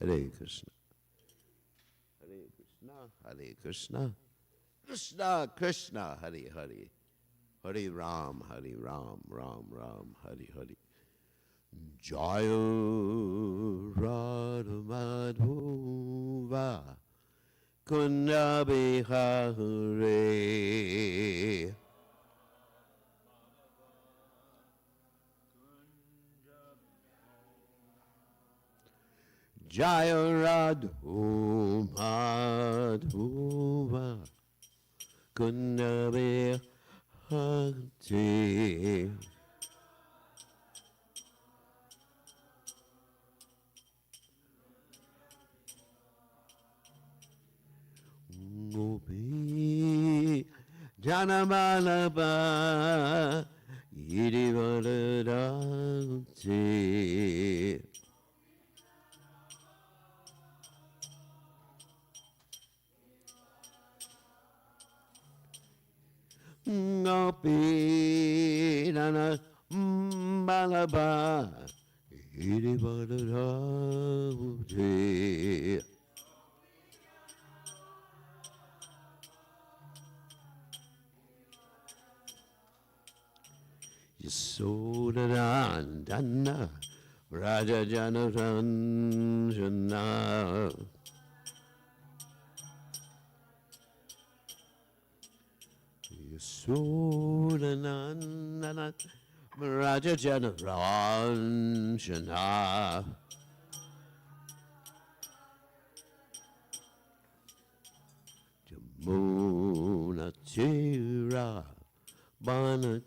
Hare Krishna, Hare Krishna, Hare Krishna, Krishna Krishna, Hare Hare, Hare Ram, Ram Ram, Hare Hare. Jaya Radha Madhava Kunda Bihare. Jaya Radha Madhava Kunda Bihare. Gopi Janamalaba Yidivadadati Gopi Janamalaba Yidivadadati Yasodhanandana Raja Janaranjana Yasodhanandana Raja Janaranjana Jamuna Tira Banachare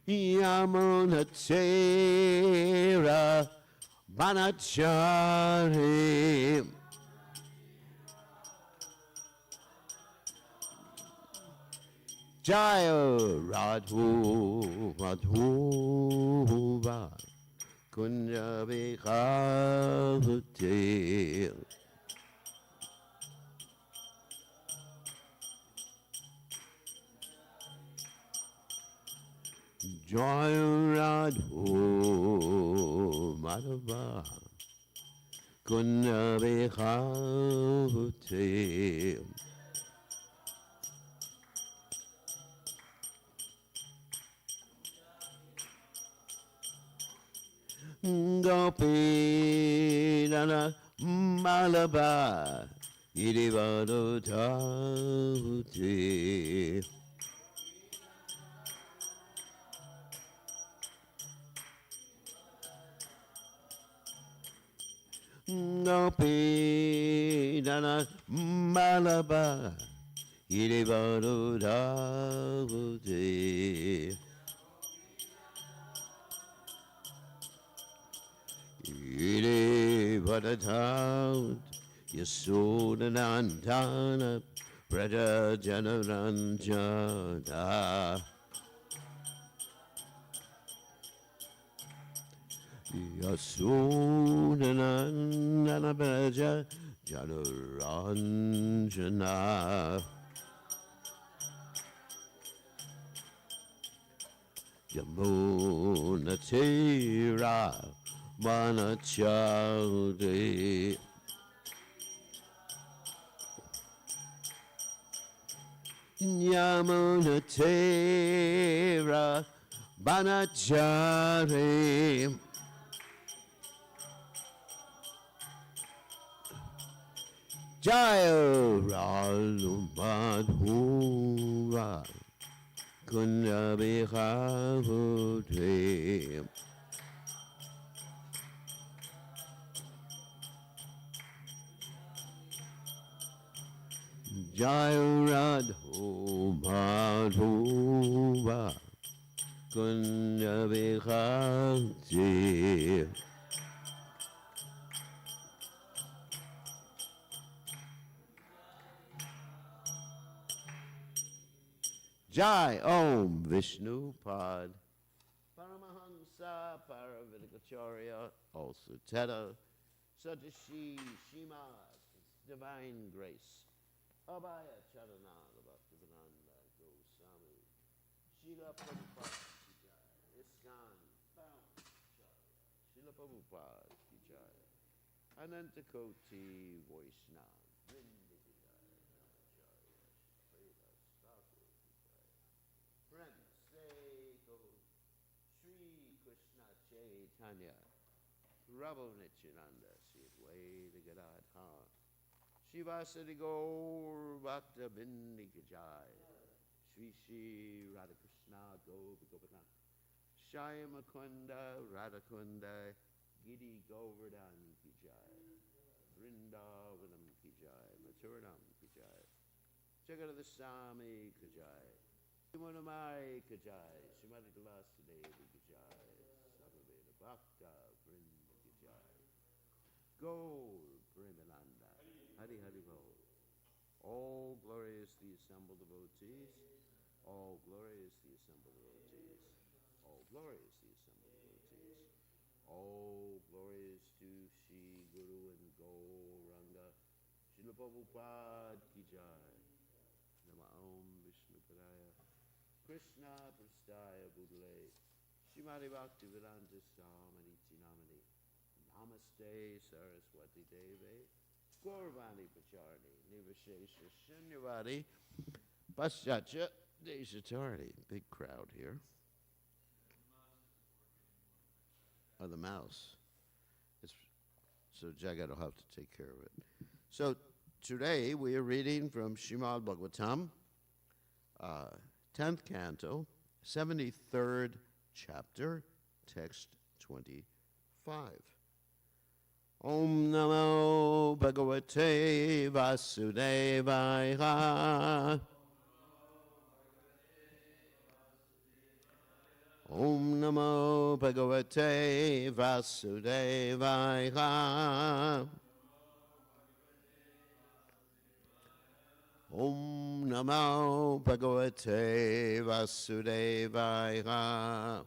Yamuna Tira Banachare Jaya Radhu Madhuva Kunja Bikhavati Jaya Radhu Madhava Kunja Bikhavati Gopi Nana Malaba Idivadutauti Gopi Nana Malaba Idivadutauti Ire Vadataut Yasodhanandana Praja Janaranjana Yasodhanandana Praja Janaranjana Yamuna Tira Banachari Yamuna Tira Banachari Jaya Ralu Madhura Kunda Bikhavati Jaya Radho Madhuva Kunda Bikhavati Jai Om Vishnu Pad Paramahansa Paravidikacharya also Teta Satashi Shimad Divine Grace Abhaya Charanada Bhaktivedanta Goswami Srila Prabhupada ki jai. ISKCON Bound Acharya. Srila Prabhupada ki jai. Ananta Koti Vaishnava. Vrinda ki jai. Acharya. Srila Thakur ki jai. Friends, say go. Sri Krishna Chaitanya. Prabhu Nityananda. Sri Advaita Gadadha. Shivasati Gaur Bhakta Bindi ki jai. Shri Shri Radhakrishna Gopinath. Shyama Kunda Radhakunda Giri Govardhan ki jai. Vrindavanam ki jai. Mathuranam ki jai. Jagadada Swami ki jai. Simanamai ki jai. Srimati Vilasadevi ki jai. Samaveda Bhakta Vrinda ki jai. Gaur Premananda. Hari Hari Bol. All glorious the assembled devotees. All glorious the assembled devotees. All glorious the assembled devotees. All glorious to Shri Guru and Gauranga. Srila Prabhupada ki jai. Nama Om Vishnu Padaya. Krishna Prastaya Budale. Shrimati Bhakti Vedanta Samaniti Namani. Namaste Saraswati Deve. Gaurvani Pacharni. Nivashesha Shunyavadi. Paschatya Deshatarni. Big crowd here. Oh, the mouse. So Jagat will have to take care of it. So today we are reading from Srimad Bhagavatam, 10th canto, 73rd chapter, text 25. Om Namo Bhagavate Vasudevaya. Om Namo Bhagavate Vasudevaya. Om Namo Bhagavate Vasudevaya.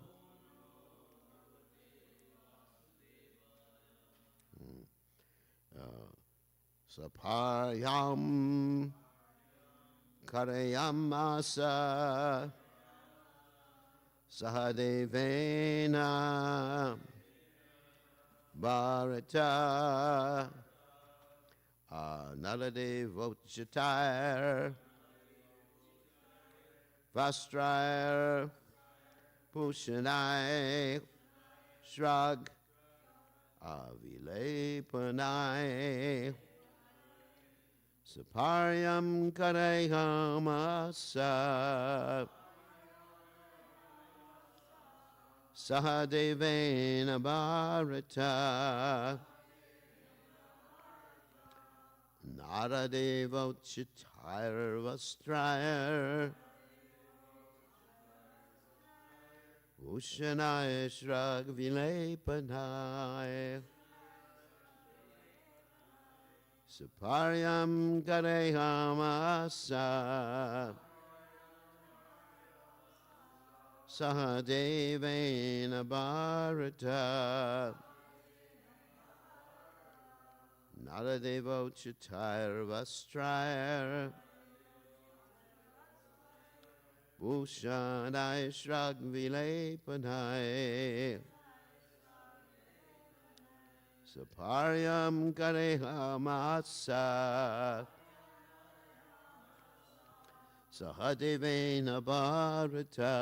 Sapayam Karayamasa Sahadevena Bharata Naladevochatar Vastrair Pushanai Shrag Avilepanai Saparyam Karayamasa Sahadevena Bharata Naradevochatar Vastrair Ushanaya Shrag Vilepanai Saparyam Karehamasa Sahadevena Bharata Naradevochatar Vastrair Bhushanai Shrag Vilepanai Saparyam Karehamasa Sahadevena Bharata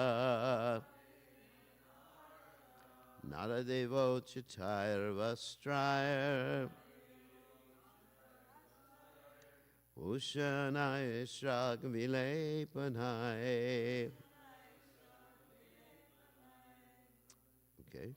Naradevochatar Vastrair Ushanaya Shrag Vilepanai. Okay.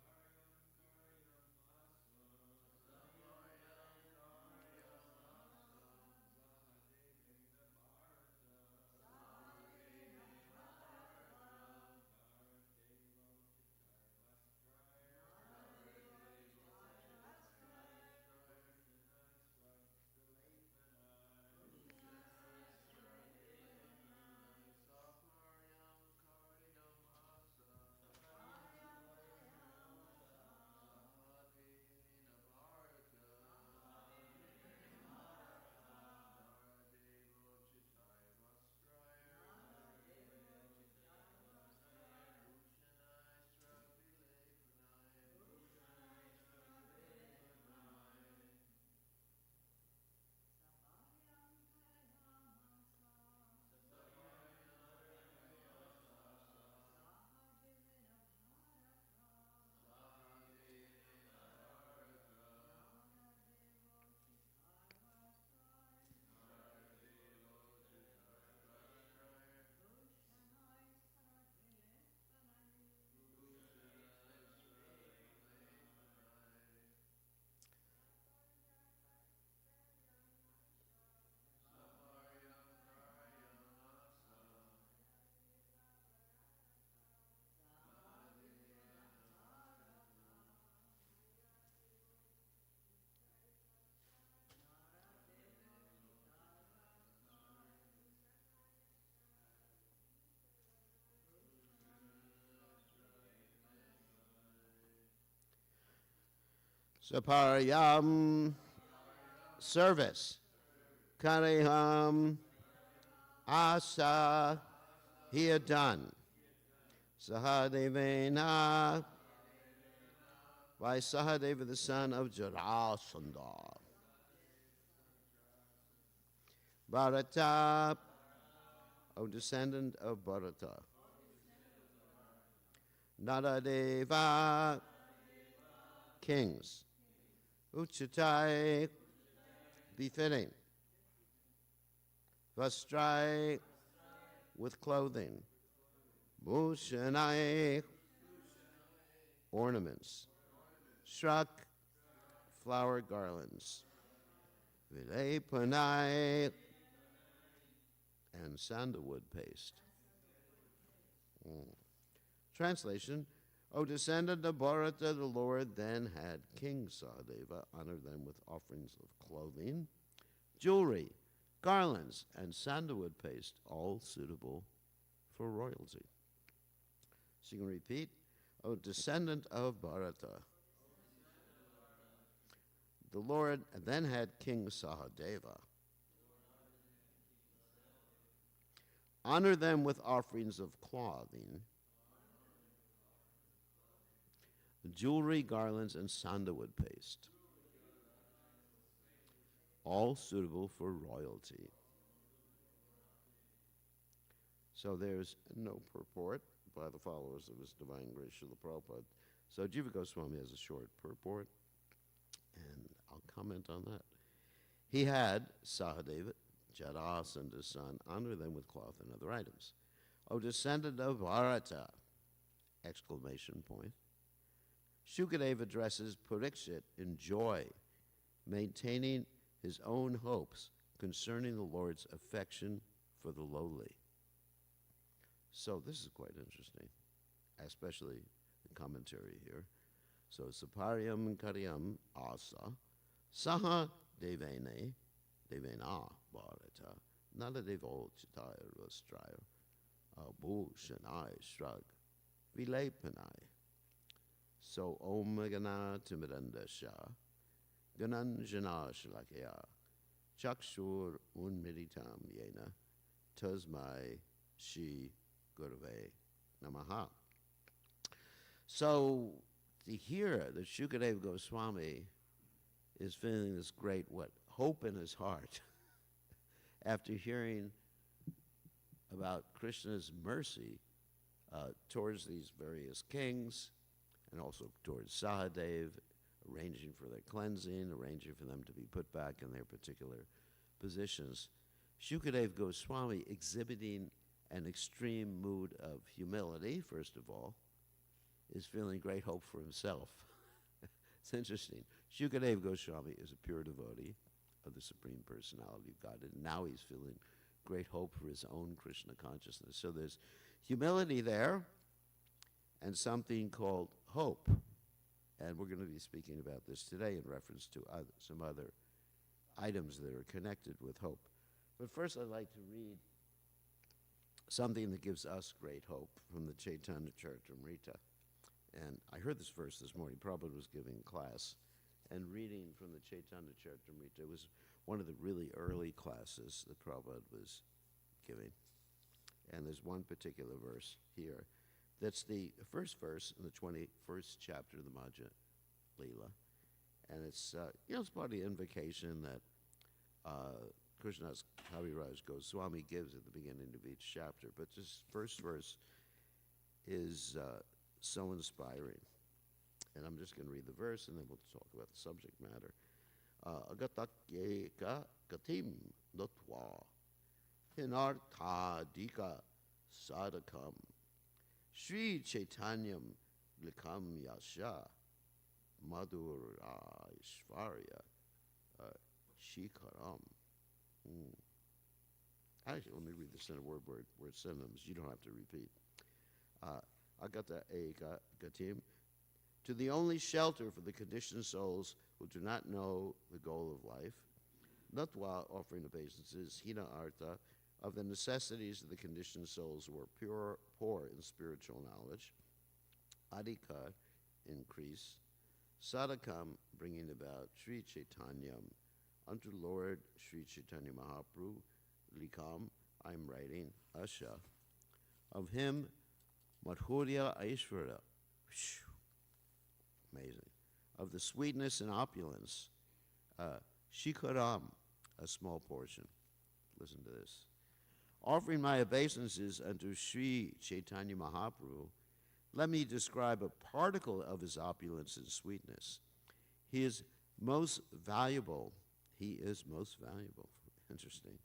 Saparayam, service. Kariham, asa, he had done. Sahadevena, by Sahadeva, the son of Jarasandha. Bharata, O descendant of Bharata. Naradeva, kings. Uchatai, befitting. Vastrai, with clothing. Bhushanai, ornaments. Shrak, flower garlands. Vilepanai, and sandalwood paste. Translation, O descendant of Bharata, the Lord then had King Sahadeva honor them with offerings of clothing, jewelry, garlands, and sandalwood paste, all suitable for royalty. So you can repeat, O descendant of Bharata, the Lord then had King Sahadeva honor them with offerings of clothing, jewelry, garlands, and sandalwood paste, all suitable for royalty. So there's no purport by the followers of His Divine Grace Srila Prabhupada. So Jiva Goswami has a short purport, and I'll comment on that. He had Sahadeva, Jarasanda's son, honor them with cloth and other items. O descendant of Bharata! Exclamation point. Shukadeva addresses Parikshit in joy, maintaining his own hopes concerning the Lord's affection for the lowly. So this is quite interesting, especially the commentary here. So Saparyam Karyam Asa Saha Devene Devena Bharata Naladevo Chitaya Rastraya Abu Shanai Shrug Vilepanai. So Om Gana Timidanda Shah Gananjana Shalakya Chakshur Unmiritam Yena Tasmai Shi Gurave Namaha. So to hear that Shukadeva Goswami is feeling this great hope in his heart after hearing about Krishna's mercy towards these various kings and also towards Sahadev, arranging for their cleansing, arranging for them to be put back in their particular positions. Shukadeva Goswami exhibiting an extreme mood of humility, first of all, is feeling great hope for himself. It's interesting. Shukadeva Goswami is a pure devotee of the Supreme Personality of God, and now he's feeling great hope for his own Krishna consciousness. So there's humility there and something called hope. And we're going to be speaking about this today in reference to some other items that are connected with hope. But first I'd like to read something that gives us great hope from the Chaitanya Charitamrita. And I heard this verse this morning. Prabhupada was giving class and reading from the Chaitanya Charitamrita. It was one of the really early classes that Prabhupada was giving. And there's one particular verse here. That's the first verse in the 21st chapter of the Madhya Leela. And it's, it's part of the invocation that Krishna's Kaviraj Goswami gives at the beginning of each chapter. But this first verse is so inspiring. And I'm just going to read the verse, and then we'll talk about the subject matter. Agatakyeka gatim notva hinarthadika sadakam Sri Chaitanyam likam yasha madhura ishvarya shikaram. Actually, let me read this in a word synonyms. You don't have to repeat. Agata eka gatim, to the only shelter for the conditioned souls who do not know the goal of life. Natwa, offering obeisances, hina artha, of the necessities of the conditioned souls who are poor in spiritual knowledge. Adhika, increase. Sadakam, bringing about Sri Chaitanyam, unto Lord Sri Chaitanya Mahaprabhu, Likam, I'm writing, Asha, of him, Madhurya Aishwarya, amazing, of the sweetness and opulence, Shikaram, a small portion. Listen to this. Offering my obeisances unto Sri Chaitanya Mahaprabhu, let me describe a particle of his opulence and sweetness. He is most valuable. Interesting.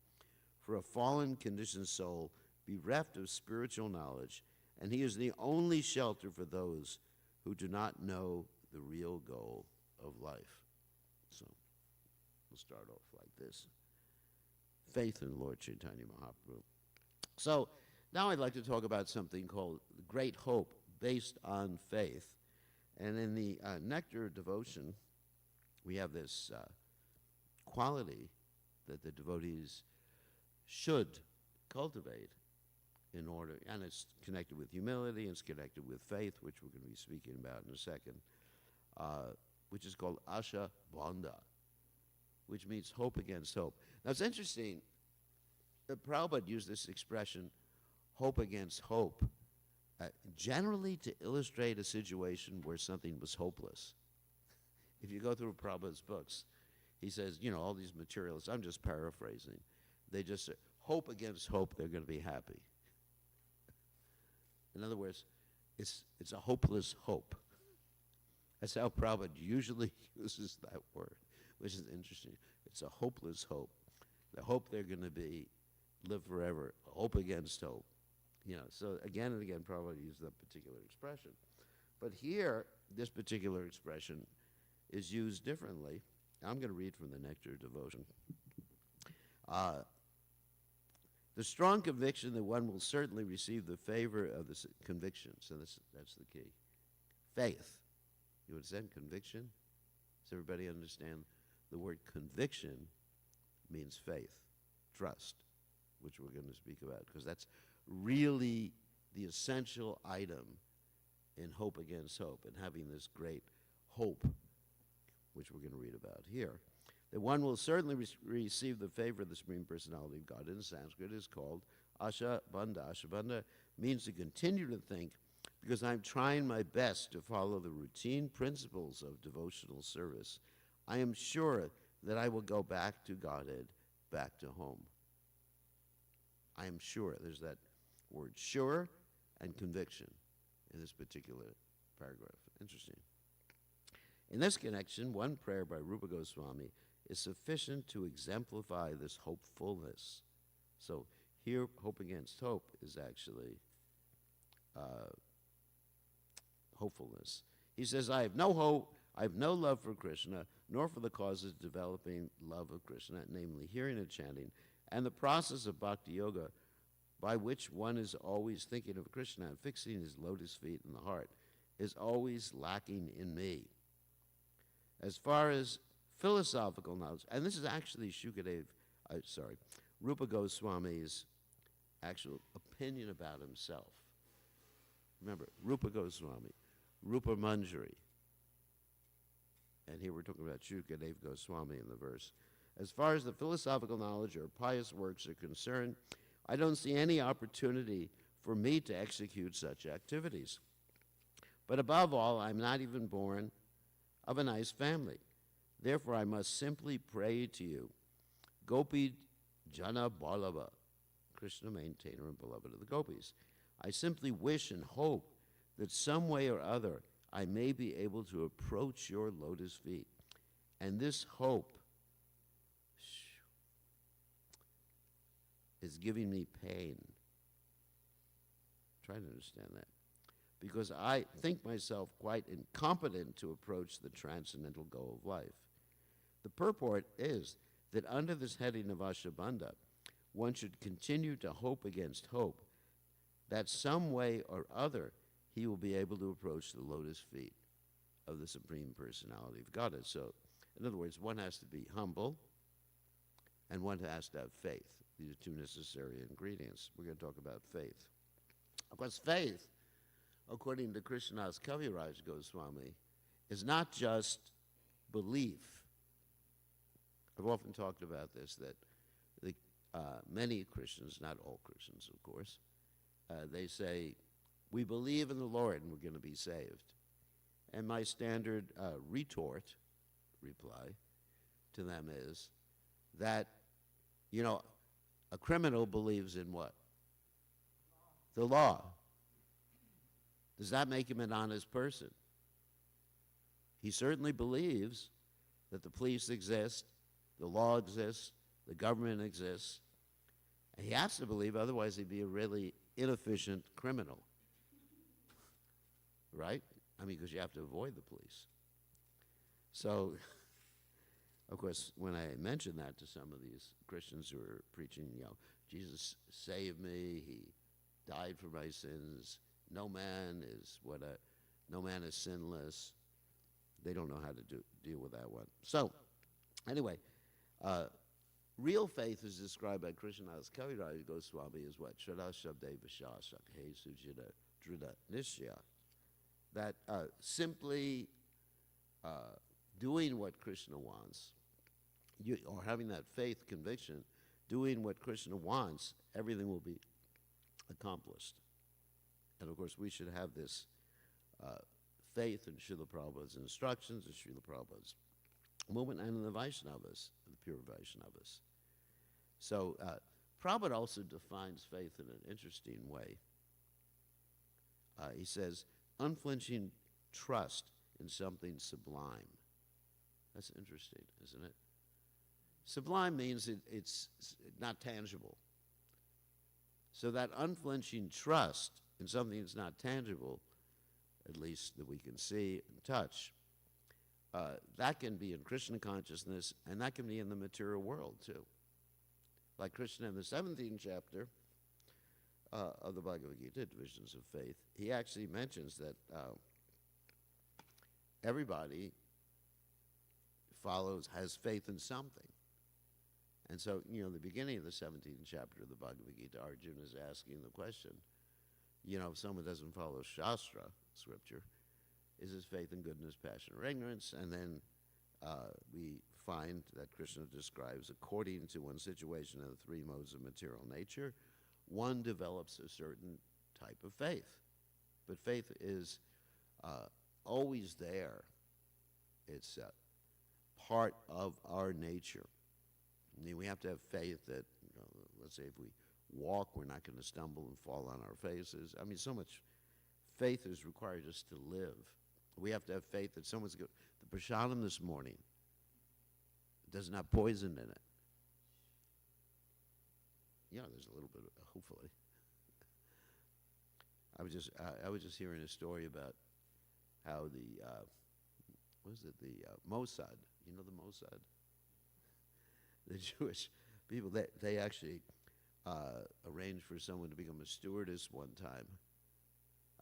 For a fallen, conditioned soul bereft of spiritual knowledge, and he is the only shelter for those who do not know the real goal of life. So, we'll start off like this. Faith in Lord Chaitanya Mahaprabhu. So, now I'd like to talk about something called great hope based on faith. And in the Nectar Devotion, we have this quality that the devotees should cultivate in order, and it's connected with humility, and it's connected with faith, which we're going to be speaking about in a second, which is called Asha Bandha, which means hope against hope. Now, it's interesting that Prabhupada used this expression, hope against hope, generally to illustrate a situation where something was hopeless. If you go through Prabhupada's books, he says, you know, all these materialists, I'm just paraphrasing, they just say, hope against hope, they're going to be happy. In other words, it's a hopeless hope. That's how Prabhupada usually uses that word, which is interesting. It's a hopeless hope. The hope they're going to live forever, hope against hope. You know, so again and again, Prabhupada used that particular expression. But here, this particular expression is used differently. I'm going to read from the Nectar Devotion. The strong conviction that one will certainly receive the favor of this conviction. So that's the key. Faith. You understand conviction? Does everybody understand the word conviction means faith, trust, which we're going to speak about, because that's really the essential item in hope against hope, and having this great hope, which we're going to read about here. That one will certainly receive the favor of the Supreme Personality of God. In Sanskrit is called Asha Bandha. Asha Bandha means to continue to think, because I'm trying my best to follow the routine principles of devotional service, I am sure that I will go back to Godhead, back to home. I am sure. There's that word sure and conviction in this particular paragraph. Interesting. In this connection, one prayer by Rupa Goswami is sufficient to exemplify this hopefulness. So here, hope against hope is actually hopefulness. He says, I have no hope, I have no love for Krishna, nor for the causes of developing love of Krishna, namely hearing and chanting, and the process of bhakti yoga, by which one is always thinking of Krishna and fixing his lotus feet in the heart, is always lacking in me. As far as philosophical knowledge, and this is actually Rupa Goswami's actual opinion about himself. Remember, Rupa Goswami, Rupa Manjari, and here we're talking about Shukadeva Goswami in the verse. As far as the philosophical knowledge or pious works are concerned, I don't see any opportunity for me to execute such activities. But above all, I'm not even born of a nice family. Therefore, I must simply pray to you, Gopi Jana Ballabha, Krishna, maintainer and beloved of the gopis. I simply wish and hope that some way or other I may be able to approach your lotus feet. And this hope is giving me pain. Try to understand that. Because I think myself quite incompetent to approach the transcendental goal of life. The purport is that under this heading of Asha Bandha, one should continue to hope against hope that some way or other he will be able to approach the lotus feet of the Supreme Personality of Godhead. So, in other words, one has to be humble and one has to have faith. These are two necessary ingredients. We're going to talk about faith. Of course, faith, according to Krishna's Kaviraj Goswami, is not just belief. I've often talked about this, that many Christians, not all Christians, of course, they say, we believe in the Lord and we're going to be saved. And my standard reply to them is that, a criminal believes in what? The law. Does that make him an honest person? He certainly believes that the police exist, the law exists, the government exists, and he has to believe, otherwise he'd be a really inefficient criminal. Right? I mean, because you have to avoid the police. So, of course, when I mention that to some of these Christians who are preaching, Jesus saved me, he died for my sins, no man is sinless, they don't know how to deal with that one. So, anyway, real faith is described by Krishnadas Kaviraj Goswami as what? Shraddha Shabde Vishasha He Sujita Drida Nishya. That simply doing what Krishna wants, or having that faith conviction, doing what Krishna wants, everything will be accomplished. And of course, we should have this faith in Srila Prabhupada's instructions, in Srila Prabhupada's movement, and in the Vaishnavas, the pure Vaishnavas. So Prabhupada also defines faith in an interesting way. He says, unflinching trust in something sublime. That's interesting, isn't it? Sublime means it's not tangible. So that unflinching trust in something that's not tangible, at least that we can see and touch, that can be in Krishna consciousness, and that can be in the material world too. Like Krishna in the 17th chapter of the Bhagavad Gita, Divisions of Faith, he actually mentions that everybody has faith in something. And so, the beginning of the 17th chapter of the Bhagavad Gita, Arjuna is asking the question, if someone doesn't follow Shastra, scripture, is his faith in goodness, passion, or ignorance? And then we find that Krishna describes, according to one situation of the three modes of material nature, one develops a certain type of faith. But faith is always there. It's part of our nature. I mean, we have to have faith that, let's say if we walk, we're not going to stumble and fall on our faces. I mean, so much faith is required just to live. We have to have faith that someone's good. The prasadam this morning doesn't have poison in it. There's a little bit of, hopefully. I was just hearing a story about how the Mossad, the Mossad, the Jewish people, they actually arranged for someone to become a stewardess one time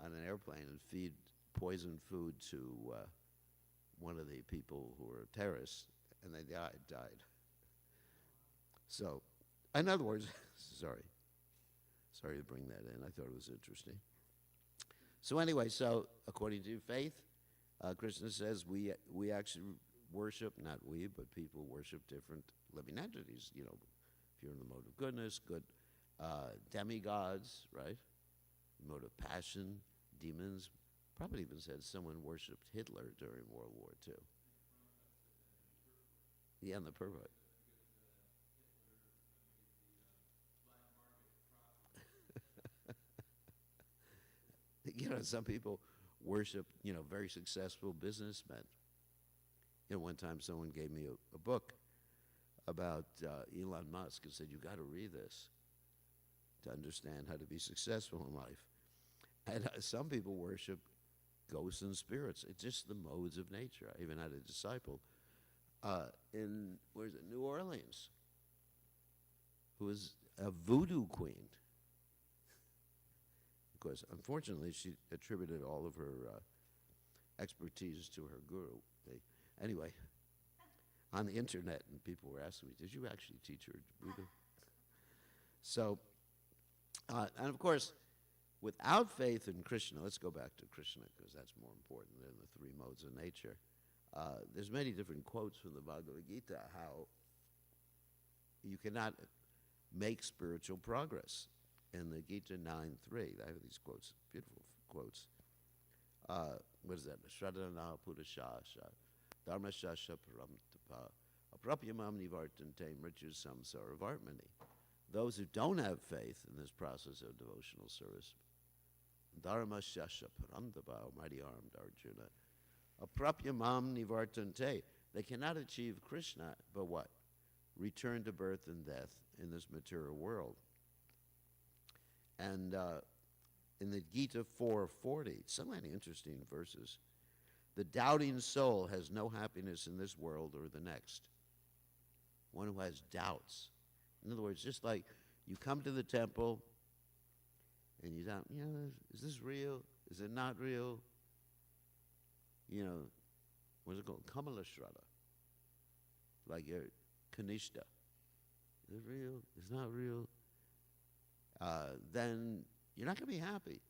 on an airplane and feed poisoned food to one of the people who were terrorists, and they died. So, in other words, sorry to bring that in. I thought it was interesting. So anyway, according to faith, Krishna says we actually worship, not we, but people worship different living entities. If you're in the mode of goodness, good demigods, right? Mode of passion, demons. Probably even said someone worshipped Hitler during World War II. Yeah, and the pervert. Some people worship, very successful businessmen. One time someone gave me a book about Elon Musk and said, you got to read this to understand how to be successful in life. And some people worship ghosts and spirits. It's just the modes of nature. I even had a disciple in, New Orleans, who was a voodoo queen. Of course, unfortunately, she attributed all of her expertise to her guru. Anyway, on the internet, and people were asking me, did you actually teach her voodoo? So, and of course, Without faith in Krishna, let's go back to Krishna because that's more important than the three modes of nature. There's many different quotes from the Bhagavad Gita how you cannot make spiritual progress. In the Gita 9:3, I have these quotes, beautiful quotes. What is that? Shradana Purashasha, Dharmashasha Paramtapa, Aprapyamam Nivartante Mritu Samsara Vartmani. Those who don't have faith in this process of devotional service, Dharmashasha Paramtapa, mighty armed Arjuna, Aprapyamam Nivartante, they cannot achieve Krishna, but what? Return to birth and death in this material world. And in the Gita 4:40, so many interesting verses. The doubting soul has no happiness in this world or the next. One who has doubts. In other words, just like you come to the temple and you doubt, is this real? Is it not real? What's it called? Kamala Shraddha. Like your Kanishta. Is it real? It's not real? Then you're not going to be happy.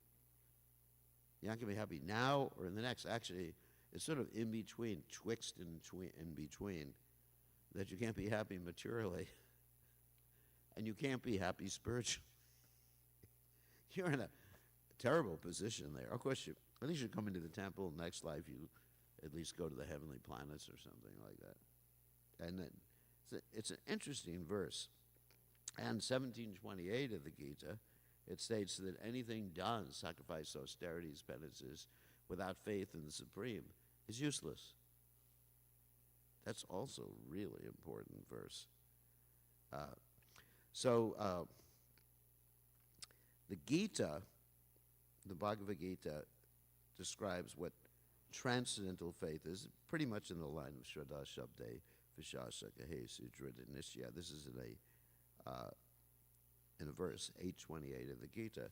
You're not going to be happy now or in the next. Actually, it's sort of in between, twixt and in between, that you can't be happy materially and you can't be happy spiritually. You're in a terrible position there. Of course, at least you come into the temple. Next life, you at least go to the heavenly planets or something like that. And then it's an interesting verse. And 1728 of the Gita, it states that anything done, sacrifice, austerities, penances, without faith in the Supreme, is useless. That's also a really important verse. The Gita, the Bhagavad Gita, describes what transcendental faith is, pretty much in the line of Shraddha Shabde Vishasa Kahe Sudrida Nishya. This is in a verse, 828 of the Gita,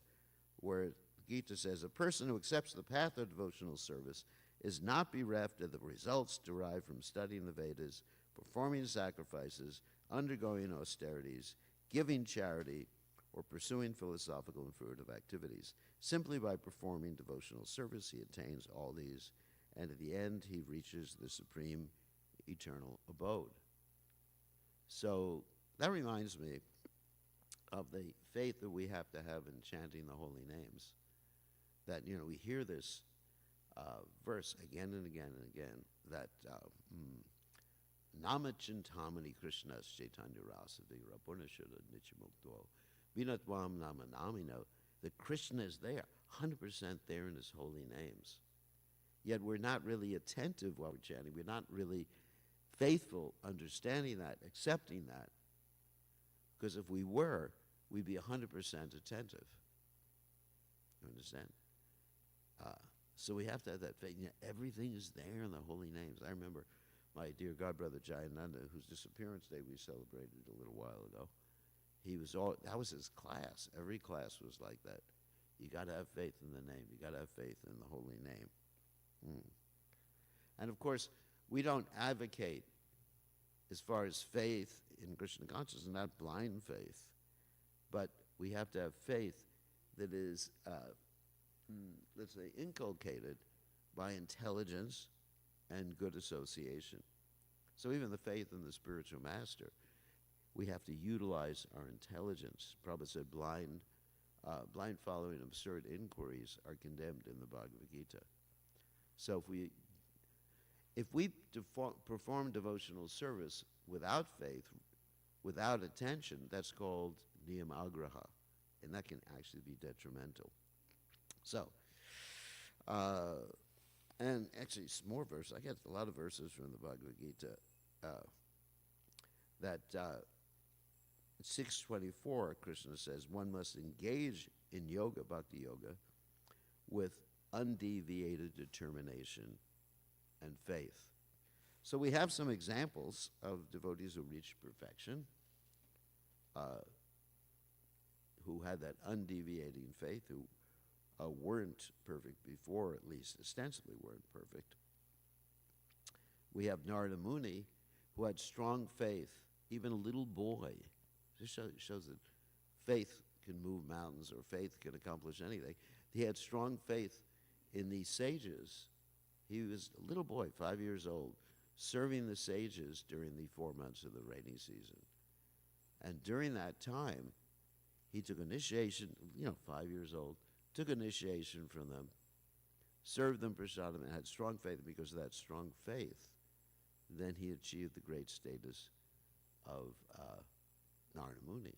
where Gita says, a person who accepts the path of devotional service is not bereft of the results derived from studying the Vedas, performing sacrifices, undergoing austerities, giving charity, or pursuing philosophical and fruitive activities. Simply by performing devotional service, he attains all these, and at the end, he reaches the supreme eternal abode. So that reminds me of the faith that we have to have in chanting the holy names. That, we hear this verse again and again and again, that Nama Chintamani Krishna's Chaitanya Rasa Vira Purnashura Nichimukto Vinatvam Nama Namino, that Krishna is there, 100% there in his holy names. Yet we're not really attentive while we're chanting. We're not really faithful, understanding that, accepting that. Because if we were, we'd be 100% attentive. You understand? So we have to have that faith. Everything is there in the holy names. I remember my dear godbrother Jayananda, whose disappearance day we celebrated a little while ago. That was his class. Every class was like that. You got to have faith in the name. You got to have faith in the holy name. And of course, we don't advocate as far as faith in Krishna consciousness, not blind faith, but we have to have faith that is, let's say, inculcated by intelligence and good association. So even the faith in the spiritual master, we have to utilize our intelligence. Prabhupada said blind following absurd inquiries are condemned in the Bhagavad Gita. So if we perform devotional service without faith, without attention, that's called niyamagraha, and that can actually be detrimental. So, and actually some more verses. I get a lot of verses from the Bhagavad Gita that 624, Krishna says, one must engage in yoga, bhakti yoga, with undeviated determination and faith. So we have some examples of devotees who reached perfection, who had that undeviating faith, who weren't perfect before, at least ostensibly weren't perfect. We have Narada Muni, who had strong faith, even a little boy. This shows that faith can move mountains or faith can accomplish anything. He had strong faith in these sages. He was a little boy, 5 years old, serving the sages during the 4 months of the rainy season. And during that time, he took initiation, 5 years old, took initiation from them, served them prasadam, and had strong faith. Because of that strong faith, then he achieved the great status of Narada Muni.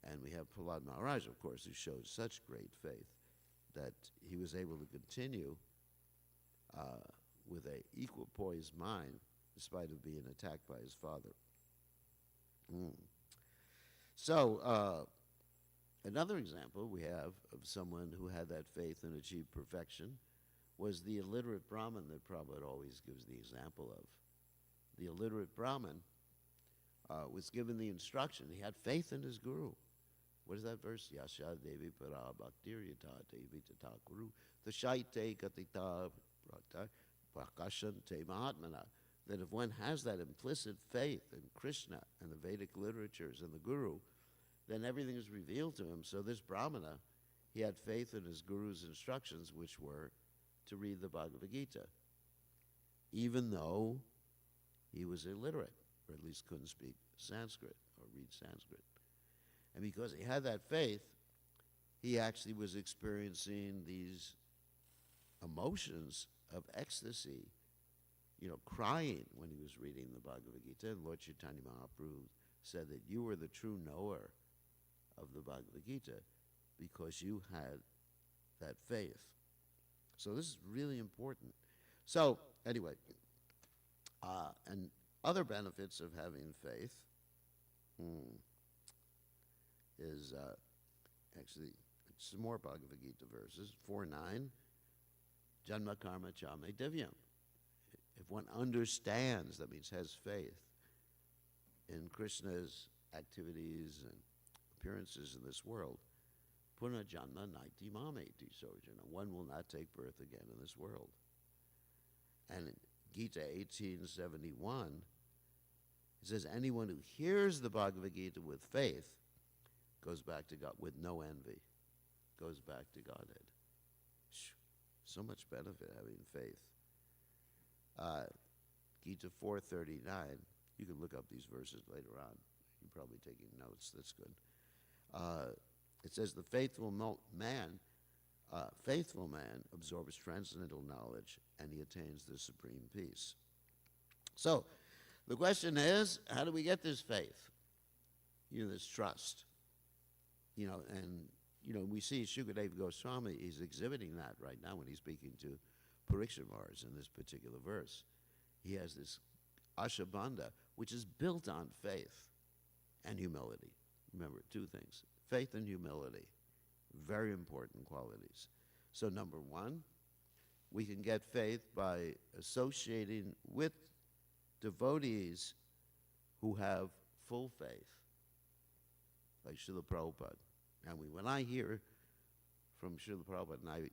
And we have Prahlad Maharaj, of course, who showed such great faith that he was able to continue with an equipoised mind, despite of being attacked by his father. So, another example we have of someone who had that faith and achieved perfection was the illiterate Brahmin that Prabhupada always gives the example of. The illiterate Brahmin was given the instruction. He had faith in his guru. What is that verse? Yasha Devi Para Bhaktir Yata Devi Tata Guru Tashaite Katita Prakashante Mahatmana. That if one has that implicit faith in Krishna and the Vedic literatures and the Guru, then everything is revealed to him. So this Brahmana, he had faith in his Guru's instructions, which were to read the Bhagavad Gita, even though he was illiterate, or at least couldn't speak Sanskrit or read Sanskrit. And because he had that faith, he actually was experiencing these emotions of ecstasy, crying when he was reading the Bhagavad Gita. And Lord Chaitanya Mahaprabhu said that you were the true knower of the Bhagavad Gita because you had that faith. So this is really important. So anyway, and other benefits of having faith is actually some more Bhagavad Gita verses. 4:9, Janma Karma Chame Divyam. If one understands, that means has faith in Krishna's activities and appearances in this world, Puna Janma Naiti Mameti Sojana. One will not take birth again in this world. And in Gita 18:71, it says, anyone who hears the Bhagavad Gita with faith goes back to God with no envy, goes back to Godhead. So much benefit having faith. Gita 4:39, you can look up these verses later on. You're probably taking notes, that's good. It says, the faithful man absorbs transcendental knowledge and he attains the supreme peace. So, the question is, how do we get this faith? This trust. We see Shukadeva Goswami, he's exhibiting that right now when he's speaking to Parikshit Maharaj in this particular verse. He has this Ashabandha, which is built on faith and humility. Remember, two things, faith and humility, very important qualities. So number one, we can get faith by associating with devotees who have full faith, like Srila Prabhupada. And when I hear from Srila Prabhupada, and I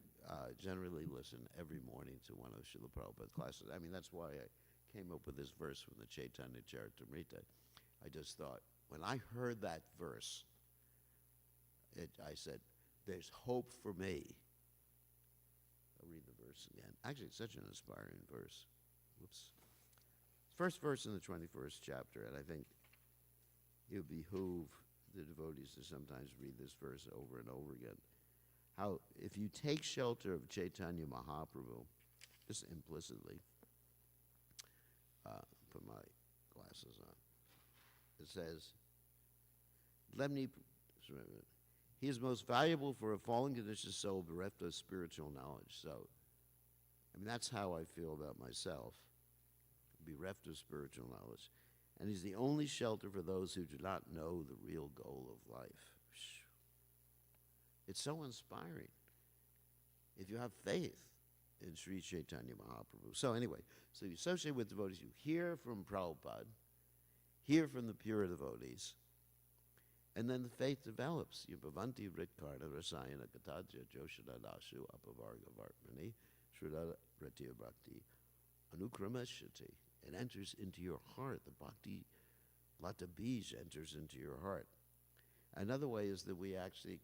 generally listen every morning to one of Srila Prabhupada's classes. I mean, that's why I came up with this verse from the Chaitanya Charitamrita. I just thought, when I heard that verse, I said, there's hope for me. I'll read the verse again. Actually, it's such an inspiring verse. Whoops. First verse in the 21st chapter, and I think it would behoove the devotees to sometimes read this verse over and over again. How, if you take shelter of Chaitanya Mahaprabhu, just implicitly, put my glasses on, it says, he is most valuable for a fallen conditioned soul bereft of spiritual knowledge. So, that's how I feel about myself, bereft of spiritual knowledge. And he's the only shelter for those who do not know the real goal of life. It's so inspiring if you have faith in Sri Chaitanya Mahaprabhu. So anyway, so you associate with devotees, you hear from Prabhupada, hear from the pure devotees, and then the faith develops. Bhavanti Ritkarna Rasayana Katadja Joshana Dasu Apavarga Vartmani Shrida Ratya Bhakti Anukramashati. It enters into your heart. The Bhakti Lata Bij enters into your heart. Another way is that we actually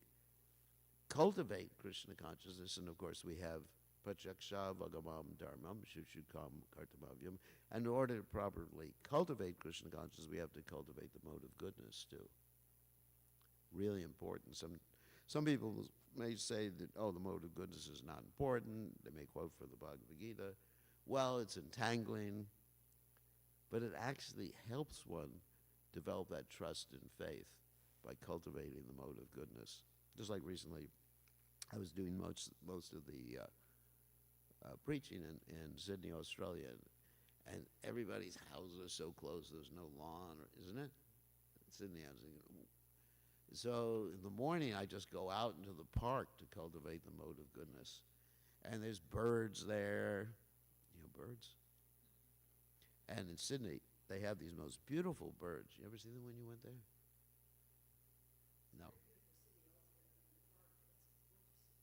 cultivate Krishna consciousness, and of course we have Prachaksha Vagamam Dharmam Shushukam Kartamavyam. And in order to properly cultivate Krishna consciousness, we have to cultivate the mode of goodness too. Really important. Some people may say that, oh, the mode of goodness is not important. They may quote from the Bhagavad Gita. Well, it's entangling, but it actually helps one develop that trust and faith by cultivating the mode of goodness. Just like recently, I was doing most of the preaching in Sydney, Australia, and everybody's houses are so close, there's no lawn, isn't it? Sydney, I was thinking. So in the morning, I just go out into the park to cultivate the mode of goodness. And there's birds there, birds. And in Sydney, they have these most beautiful birds. You ever see them when you went there? No.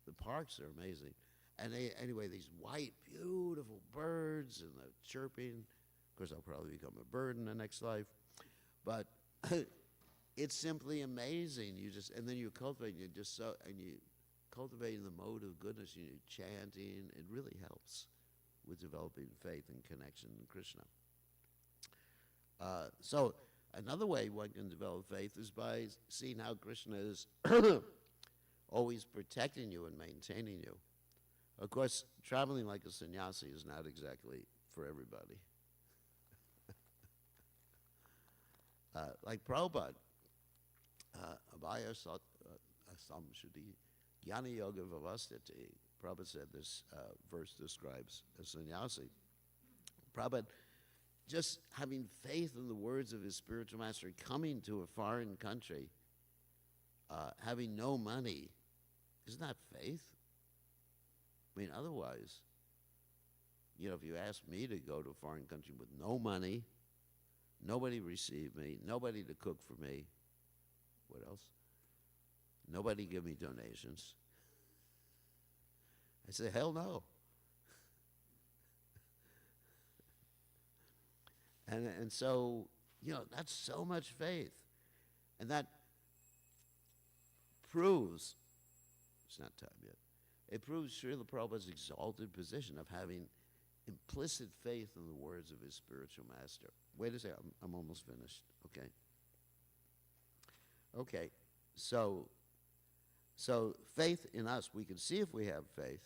The parks are amazing. And anyway, these white, beautiful birds and the chirping. Of course, I'll probably become a bird in the next life. But it's simply amazing. And then you cultivate, you cultivating the mode of goodness, chanting. It really helps with developing faith and connection to Krishna. So another way one can develop faith is by seeing how Krishna is always protecting you and maintaining you. Of course, traveling like a sannyasi is not exactly for everybody. Like Prabhupada, Abhaya Samshuddhi Jnana Yoga Vavastiti. Prabhupada said this verse describes a sannyasi. Prabhupada, just having faith in the words of his spiritual master, coming to a foreign country, having no money, isn't that faith? I mean, otherwise, if you ask me to go to a foreign country with no money, nobody received me, nobody to cook for me, what else? Nobody give me donations. I say, hell no. And so, that's so much faith. And that proves, it's not time yet, it proves Srila Prabhupada's exalted position of having implicit faith in the words of his spiritual master. Wait a second, I'm almost finished, okay? Okay, so faith in us, we can see if we have faith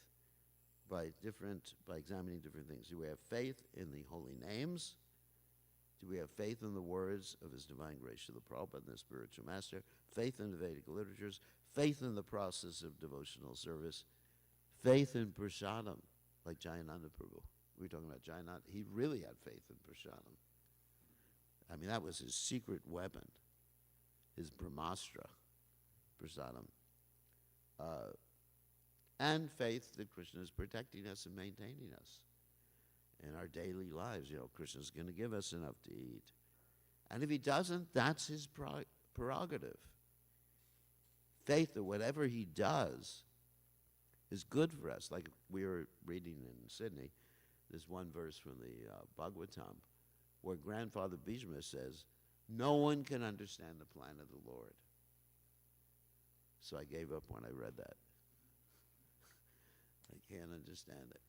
by examining different things. Do we have faith in the holy names? Do we have faith in the words of His Divine Grace Srila Prabhupada and the spiritual master? Faith in the Vedic literatures? Faith in the process of devotional service? Faith in prasadam, like Jayananda Prabhu. We were talking about Jayananda. He really had faith in prasadam. I mean, that was his secret weapon, his brahmastra, prasadam. And faith that Krishna is protecting us and maintaining us in our daily lives. Krishna's going to give us enough to eat. And if he doesn't, that's his prerogative. Faith that whatever he does is good for us. Like we were reading in Sydney, this one verse from the Bhagavatam, where Grandfather Bhishma says, no one can understand the plan of the Lord. So I gave up when I read that. I can't understand it.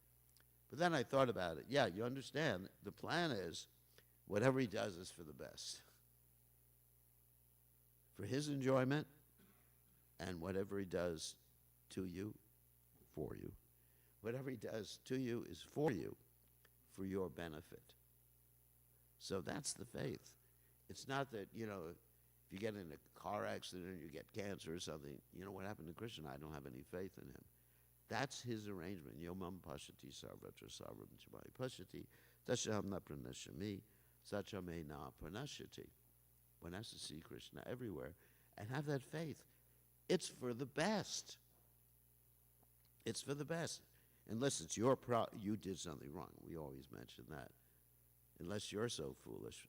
But then I thought about it. Yeah, you understand. The plan is whatever he does is for the best. For his enjoyment, and whatever he does to you, for you. Whatever he does to you is for you, for your benefit. So that's the faith. It's not that, if you get in a car accident or you get cancer or something, what happened to Krishna? I don't have any faith in him. That's his arrangement. Yomam pashati sarvatra sarvam chamai pashati tashaham na pranashami sachame na pranashati. One has to see Krishna everywhere and have that faith. It's for the best. It's for the best. Unless it's you did something wrong. We always mention that. Unless you're so foolish,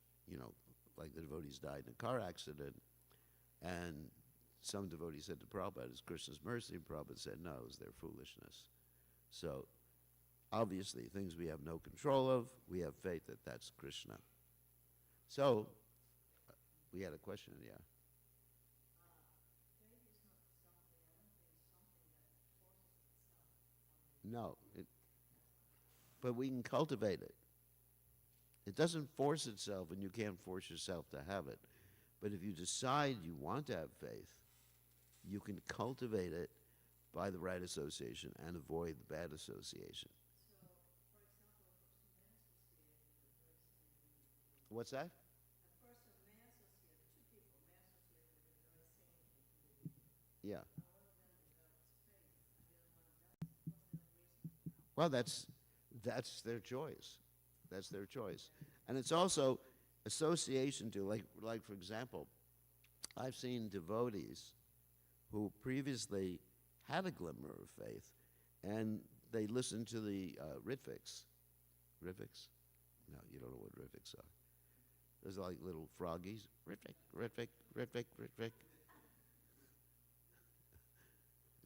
like the devotees died in a car accident, and some devotees said to Prabhupada, it's Krishna's mercy, and Prabhupada said, no, it was their foolishness. So, obviously, things we have no control of, we have faith that that's Krishna. So, we had a question, yeah. No. But we can cultivate it. It doesn't force itself, and you can't force yourself to have it. But if you decide you want to have faith, you can cultivate it by the right association and avoid the bad association. What's that? Yeah. Well, that's their choice. That's their choice. And it's also association to, like for example, I've seen devotees who previously had a glimmer of faith, and they listened to the Ritviks. Ritviks? No, you don't know what Ritviks are. Those are like little froggies. Ritvik, Ritvik, Ritvik, Ritvik.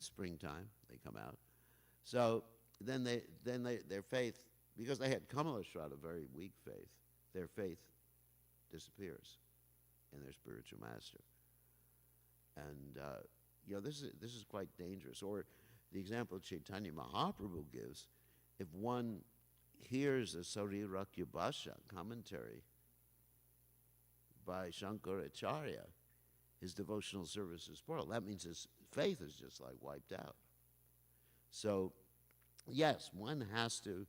Springtime, they come out. So then their faith, because they had Kamalashrat, a very weak faith, their faith disappears in their spiritual master. And this is quite dangerous. Or the example Chaitanya Mahaprabhu gives, if one hears a Sarirakya Bhasha commentary by Shankaracharya, his devotional service is spoiled. That means his faith is just like wiped out. So, yes, one has to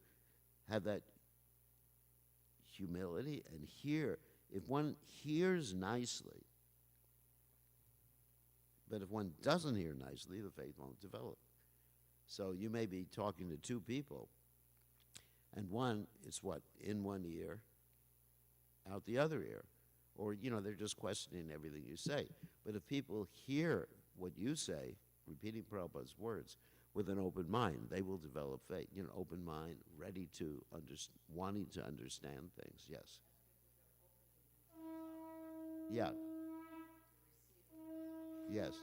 have that humility and hear. If one hears nicely, but if one doesn't hear nicely, the faith won't develop. So you may be talking to two people, and one is in one ear, out the other ear. Or, they're just questioning everything you say. But if people hear what you say, repeating Prabhupada's words, with an open mind, they will develop faith. Open mind, ready to wanting to understand things. Yes. Yeah. Yes.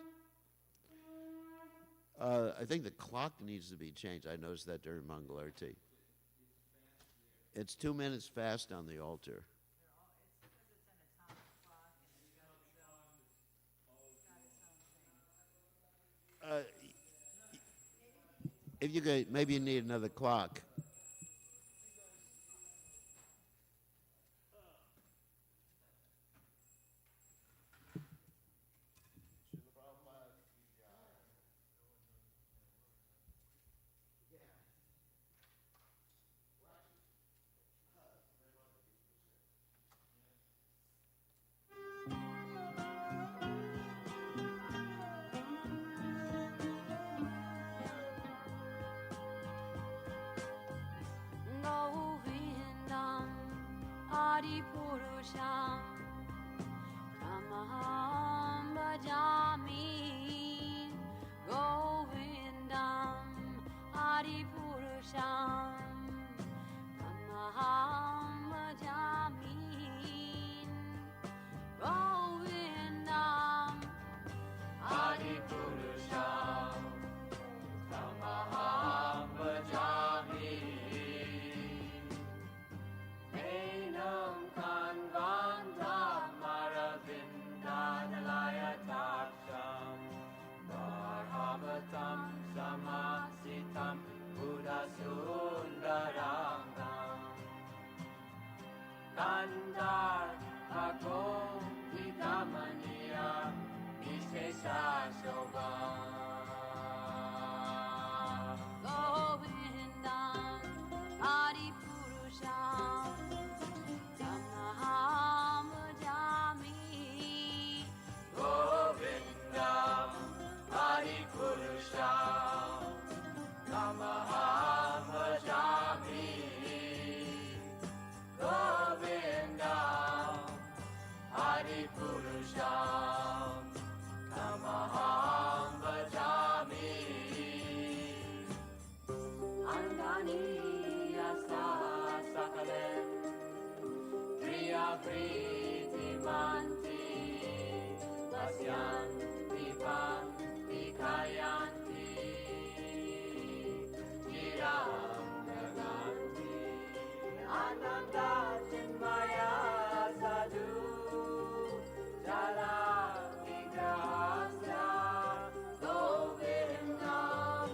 I think the clock needs to be changed. I noticed that during Mangalarti. It's 2 minutes fast on the altar. If you could, maybe you need another clock. Govindam Adipurusham Tamaham Bhajami Govindam Adipurusham Tamaham Bhajami Govindam Adipurusham Tamaham Bhajami Enam Kanvandam Maravindanalayataptam Bharhavatam Samasitam Buddhasundarangam Kandar Agom Vidamaniya Vishesha Shobham Govindam Adipurusham Tamaham Bhajami Govindam Adipurusham Tamaham Bhajami Govindam Adipurusham Tamaham Bhajami Andani Yasa Sakalem Kriya Priti Manti Vasyan Vipan Vikayanti Chiram Naganti Ananda Chinmaya Sadhu Jala Vigrahasya Govindam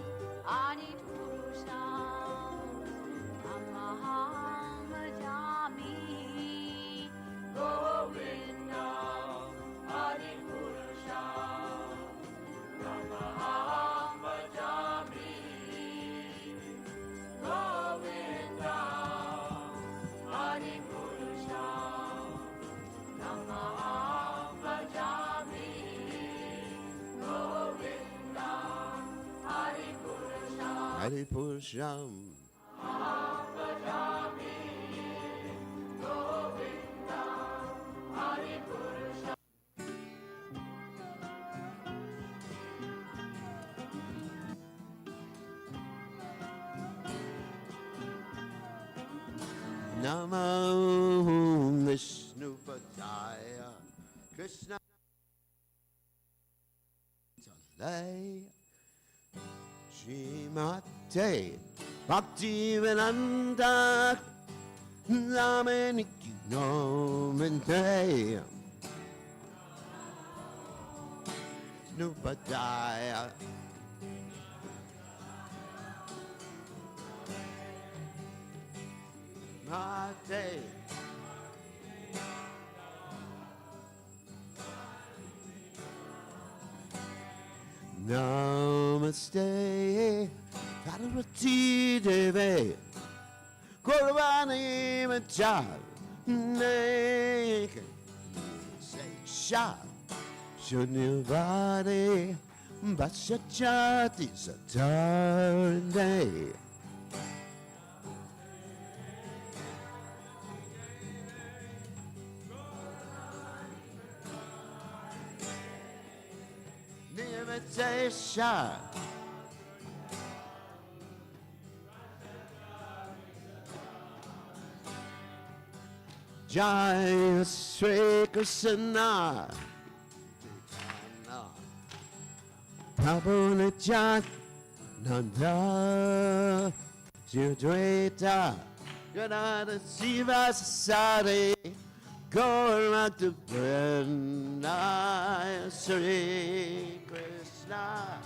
Adipurusha Hari Purusham. Namo Vishnu Padaya Krishna Talay Srimate Bhaktivedanta Namaniki Nomante Nupadaya Mate Namaste Parvati Devi Kurvani Machar Naked Say Shah Shunyavadi Vashachati Saturday Invitation Jai Sri Krishna Prabhu Nityananda Nanda Jidwaita Gadada Siva Sari Gaurmakta Vrindaya Sri Krishna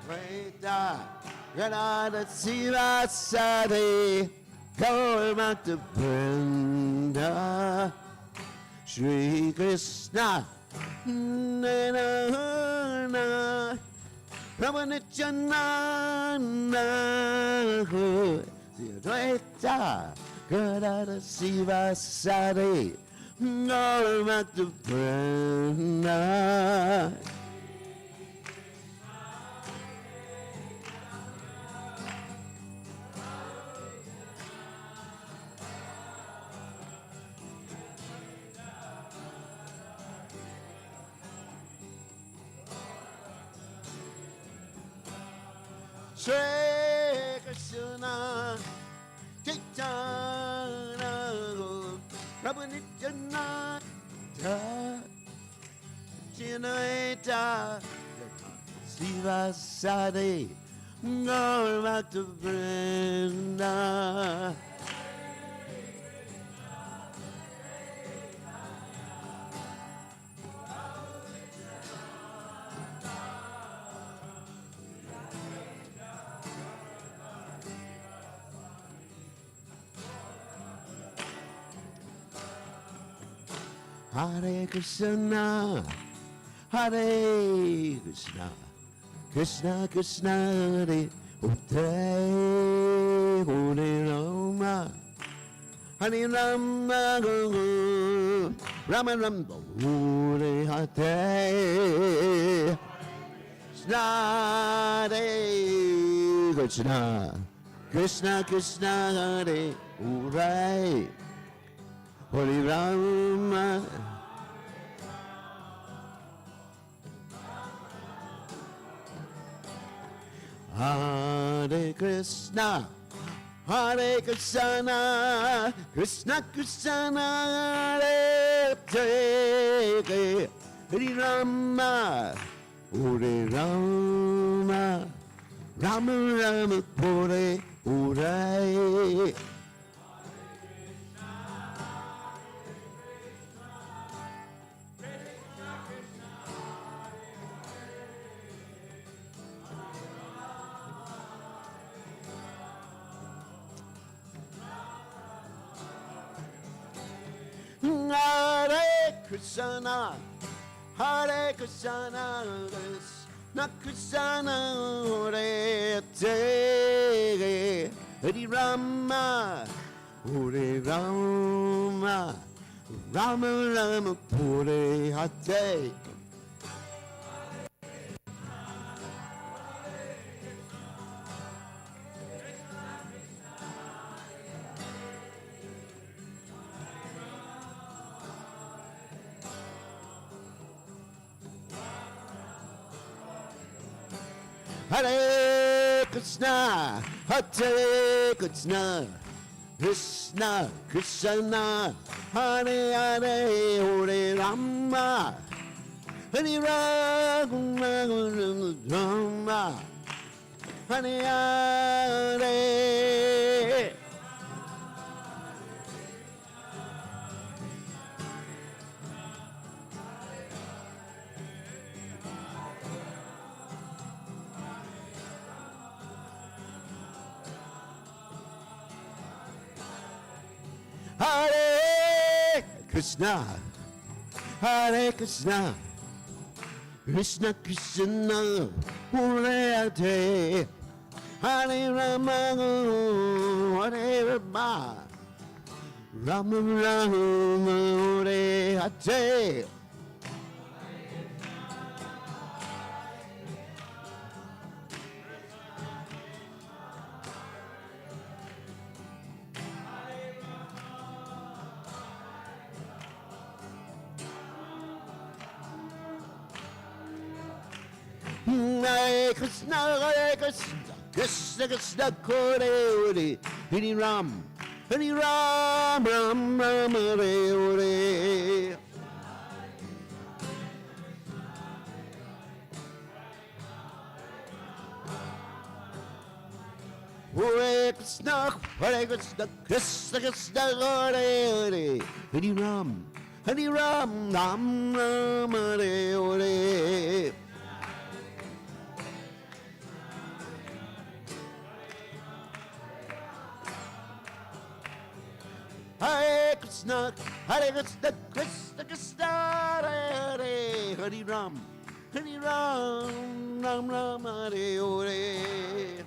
Dvaita Gadada Siva Sari Gaurmakta Vrinda Sri Krishna Nana Ramanachanana Dvaita Gadada Siva Sari Gaurmakta Vrinda Shri Krishna Chaitanya Prabhu Nityananda Chinnaita Siva Sadi Gaurmakta Vrinda Hare Krishna, Hare Krishna, Krishna Krishna Hare Hare Hare Rama, Hare Rama Rama Rama Hare Hare Krishna Hare Krishna, Krishna Krishna Hare Hare Hare Rama Hare Krishna Hare Krishna Krishna Krishna Hare Hare Hare Rama Hare Rama Rama Rama Hare Hare Hare Krishna, Hare Krishna, Krishna Krishna, Hare Hare, Hare Rama, Hare Rama, Rama Rama Puri Hate. Hare Krishna, Hare Krishna, Krishna Krishna, Hare Hare, Hare Rama, Hare Rama, Hare Hare. Hare Krishna, Hare Krishna, Krishna Krishna, Hare Hare, Hare Rama, Hare Rama, Rama Rama, Hare Hare. Hare Krishna, Hare Krishna, Krishna Krishna, Hare Hare, Hare Ram, Ram Ram, Hare Hare. Hare Krishna, Hare Krishna, Krishna Krishna, Hare Hare, Hare Ram, Ram Ram, Hare Hare. Hare Krishna, Krishna Krishna, Hare Hare, Hare Ram, Ram Ram, Hare Hare.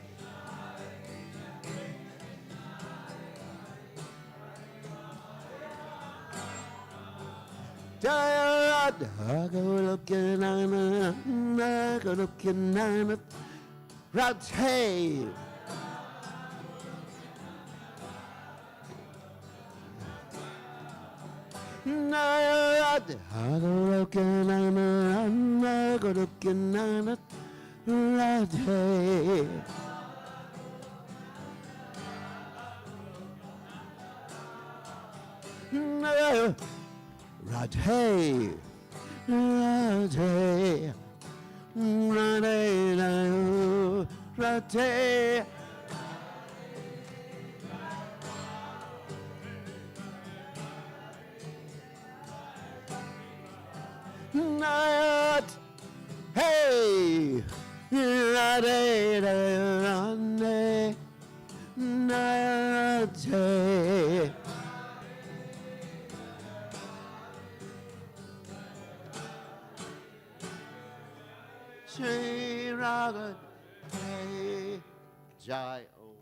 Jaya Radha Golokinana, Golokinana, Radhe. Radhe Golokinana, Golokinana, Radhe. Radhe, Radhe, Radhe, Radhe. Not hey, Radhe, Radhe, Radhe. Shri Radhe, Jai Om.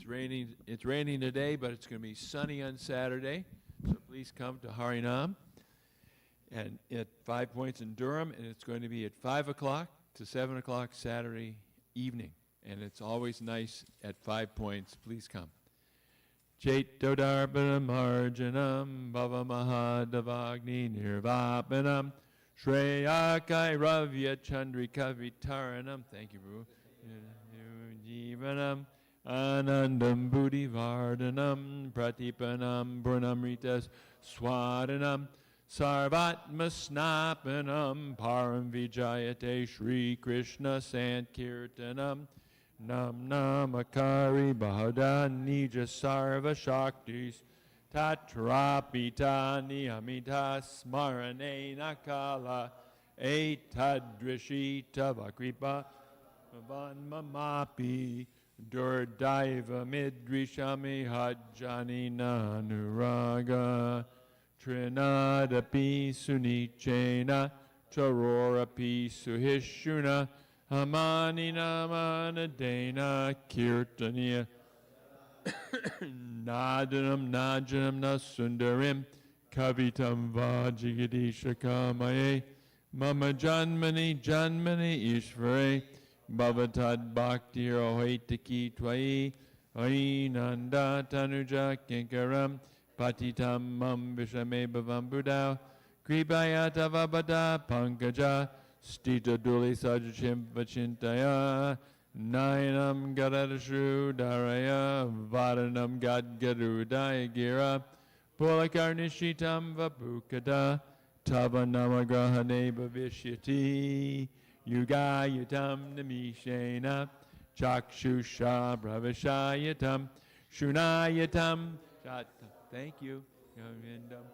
It's raining today, but it's going to be sunny on Saturday. So please come to Harinam and at 5 Points in Durham, and it's going to be at 5 o'clock to 7 o'clock Saturday evening. And it's always nice at 5 Points. Please come. Chaitodarbhanam Arjanam Bhava Mahadavagni Nirvapanam Shreyakai Ravya Chandrika Vitaranam. Thank you, Prabhu. Jivanam Anandam Buddhi Vardhanam Pratipanam Purnamritas Swadanam Sarvatma Snapanam Param Vijayate Shri Krishna Sankirtanam Nam Namakari Bahada Nija Sarva Shaktis Tatrapita Niyamita Smarane Nakala Etadrishita Vakripa Vanmamapi Durdaiva Midrishami Hajjani Nanuraga Trinadapi Sunichena Charorapi Suhishuna Amani Namanadena Kirtaniya Nadanam Najanam Nasundarim Kavitam Vajigadisha Kamaye Mama Janmani Janmani Ishvare Bhavatad Bhakti Rohaitaki Twai Ainanda Tanuja Kinkaram Patitam Mam Vishame Bhavam Buddha Kripayata Vabada Pankaja Stita Duli Sajachim Vachintaya Nayanam Gadadashu Daraya Vadanam Gadgadudaya Gira Pulakarnishitam Vapukada Tavanamagrahane Bhavishyati Yugayatam Namishena Chakshusha Bhavishayatam Shunayatam Shatam. Thank you. Govindam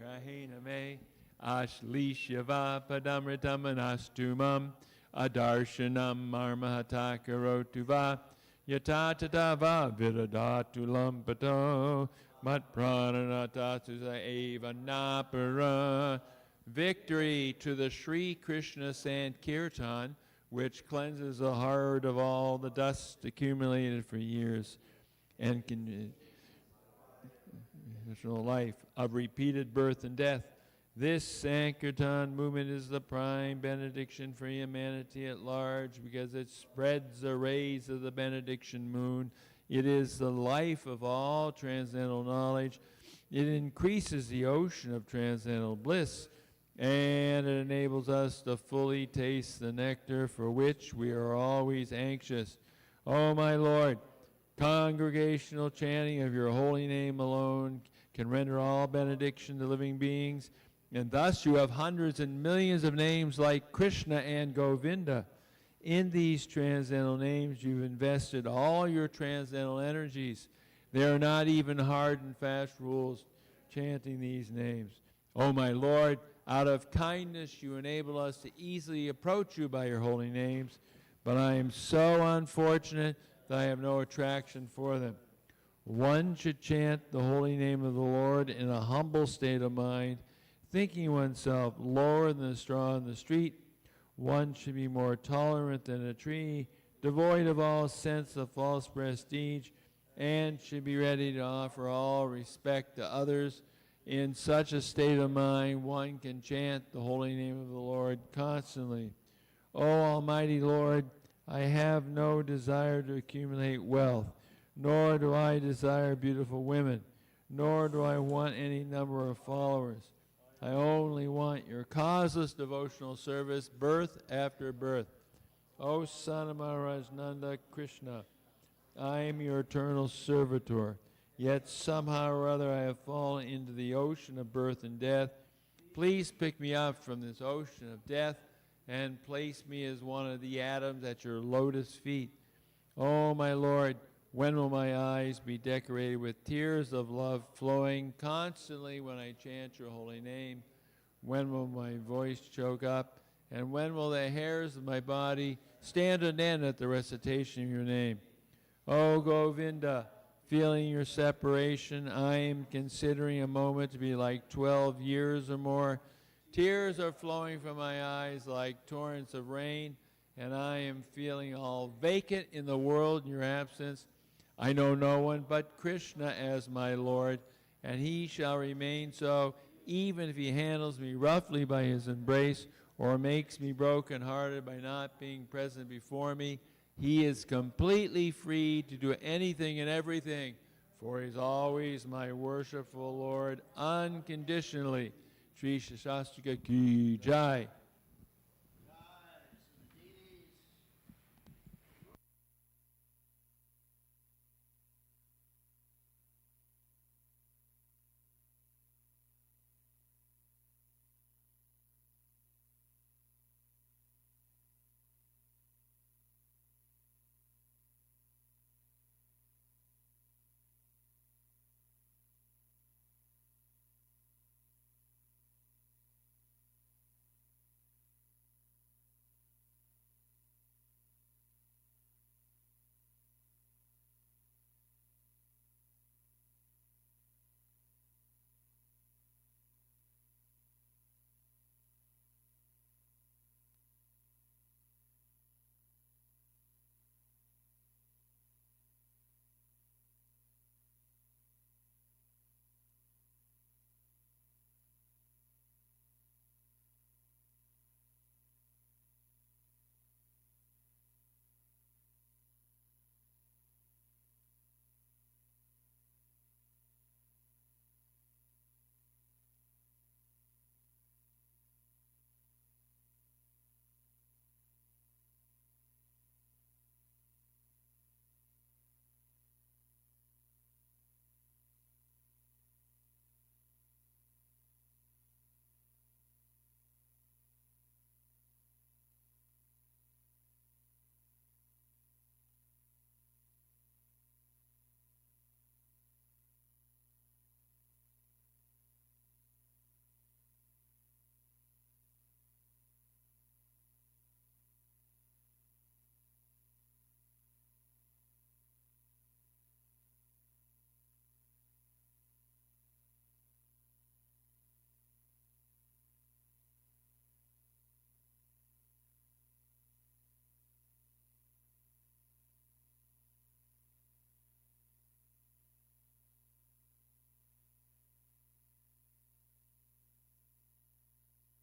Rahiname Ashlishyava Padamritam Anastumam Adarshanam Marmahatakarotuva Yatatava Viradatulam Pato Matprananatasusa Eva Napara. Victory to the Sri Krishna Sankirtan, which cleanses the heart of all the dust accumulated for years and conditional life of repeated birth and death. This Sankirtan movement is the prime benediction for humanity at large because it spreads the rays of the benediction moon. It is the life of all transcendental knowledge. It increases the ocean of transcendental bliss, and it enables us to fully taste the nectar for which we are always anxious. Oh, my Lord, congregational chanting of your holy name alone can render all benediction to living beings, and thus you have hundreds and millions of names like Krishna and Govinda. In these transcendental names, you've invested all your transcendental energies. There are not even hard and fast rules chanting these names. Oh, my Lord, out of kindness, you enable us to easily approach you by your holy names, but I am so unfortunate that I have no attraction for them. One should chant the holy name of the Lord in a humble state of mind, thinking oneself lower than the straw in the street. One should be more tolerant than a tree, devoid of all sense of false prestige, and should be ready to offer all respect to others. In such a state of mind, one can chant the holy name of the Lord constantly. O Almighty Lord, I have no desire to accumulate wealth, nor do I desire beautiful women, nor do I want any number of followers. I only want your causeless devotional service, birth after birth. O Son of Maharaj Nanda Krishna, I am your eternal servitor. Yet somehow or other I have fallen into the ocean of birth and death. Please pick me up from this ocean of death and place me as one of the atoms at your lotus feet. Oh, my Lord, when will my eyes be decorated with tears of love flowing constantly when I chant your holy name? When will my voice choke up? And when will the hairs of my body stand on end at the recitation of your name? Oh, Govinda, feeling your separation, I am considering a moment to be like 12 years or more. Tears are flowing from my eyes like torrents of rain, and I am feeling all vacant in the world in your absence. I know no one but Krishna as my Lord, and he shall remain so, even if he handles me roughly by his embrace, or makes me broken-hearted by not being present before me. He is completely free to do anything and everything, for he is always my worshipful Lord, unconditionally. Sri Shastrika Ki Jai.